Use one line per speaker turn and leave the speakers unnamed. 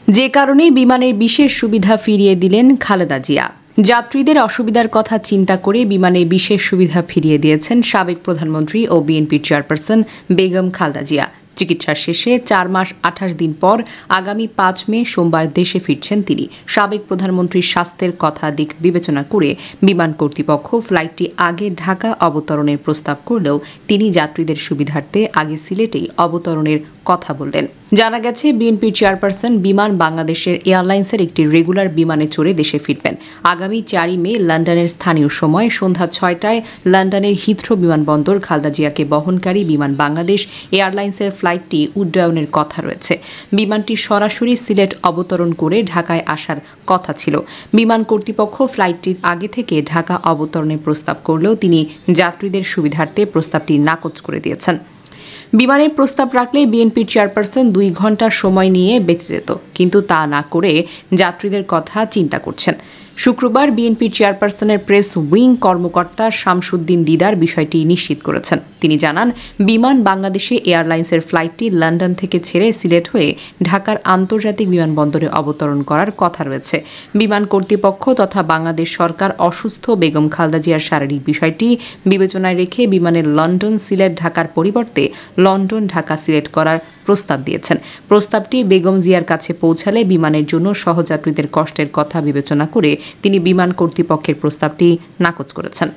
যে কারণে বিমানের বিশেষ সুবিধা ফিরিয়ে দিলেন খালেদা জিয়া। যাত্রীদের অসুবিধার কথা চিন্তা করে বিমানে বিশেষ সুবিধা ফিরিয়ে দিয়েছেন সাবেক প্রধানমন্ত্রী ও বিএনপির চেয়ারপারসন বেগম খালেদা জিয়া। চিকিৎসা শেষে 4 মাস 28 দিন পর আগামী 5 মে সোমবার দেশে ফিরছেন তিনি। সাবেক প্রধানমন্ত্রীর স্বাস্থ্যের কথা দিক বিবেচনা করে বিমান কর্তৃপক্ষ ফ্লাইটটি আগে ঢাকা অবতরণের প্রস্তাব করলেও তিনি যাত্রীদের সুবিধার্থে আগে সিলেটেই অবতরণের কথা বললেন। জানা গেছে, বিএনপির চেয়ারপারসন বিমান বাংলাদেশের এয়ারলাইন্সের একটি রেগুলার বিমানে চড়ে দেশে ফিরবেন। আগামী 4 মে লন্ডনের স্থানীয় সময় সন্ধ্যা 6টায় লন্ডনের হিথ্রো বিমানবন্দর খালেদা জিয়াকে বহনকারী বিমান বাংলাদেশ এয়ারলাইন্সের ফ্লাইটটি উড্ডয়নের কথা রয়েছে। বিমানটি সরাসরি সিলেট অবতরণ করে ঢাকায় আসার কথা ছিল। বিমান কর্তৃপক্ষ ফ্লাইটটির আগে থেকে ঢাকা অবতরণের প্রস্তাব করলেও তিনি যাত্রীদের সুবিধার্থে প্রস্তাবটি নাকচ করে দিয়েছেন। বিমানের প্রস্তাব রাখলে বিএনপির চেয়ারপারসন 2 ঘণ্টা সময় নিয়ে বেঁচে যেত, কিন্তু তা না করে যাত্রীদের কথা চিন্তা করছেন। শুক্রবার বিএনপির চেয়ারপারসনের প্রেস উইং কর্মকর্তা শামসুদ্দিন দিদার বিষয়টি নিশ্চিত করেছেন। তিনি জানান, বিমান বাংলাদেশে এয়ারলাইন্সের ফ্লাইটটি লন্ডন থেকে ছেড়ে সিলেট হয়ে ঢাকার আন্তর্জাতিক বিমানবন্দরে অবতরণ করার কথা রয়েছে। বিমান কর্তৃপক্ষ তথা বাংলাদেশ সরকার অসুস্থ বেগম খালেদা জিয়ার শারীরিক বিষয়টি বিবেচনায় রেখে বিমানের লন্ডন সিলেট ঢাকার পরিবর্তে লন্ডন ঢাকা সিলেট করার প্রস্তাব দিয়েছেন। প্রস্তাবটি বেগম জিয়ার কাছে পৌঁছালে বিমানের জন্য সহযাত্রীদের কষ্টের কথা বিবেচনা করে তিনি বিমান কর্তৃপক্ষের প্রস্তাবটি নাকচ করেছেন।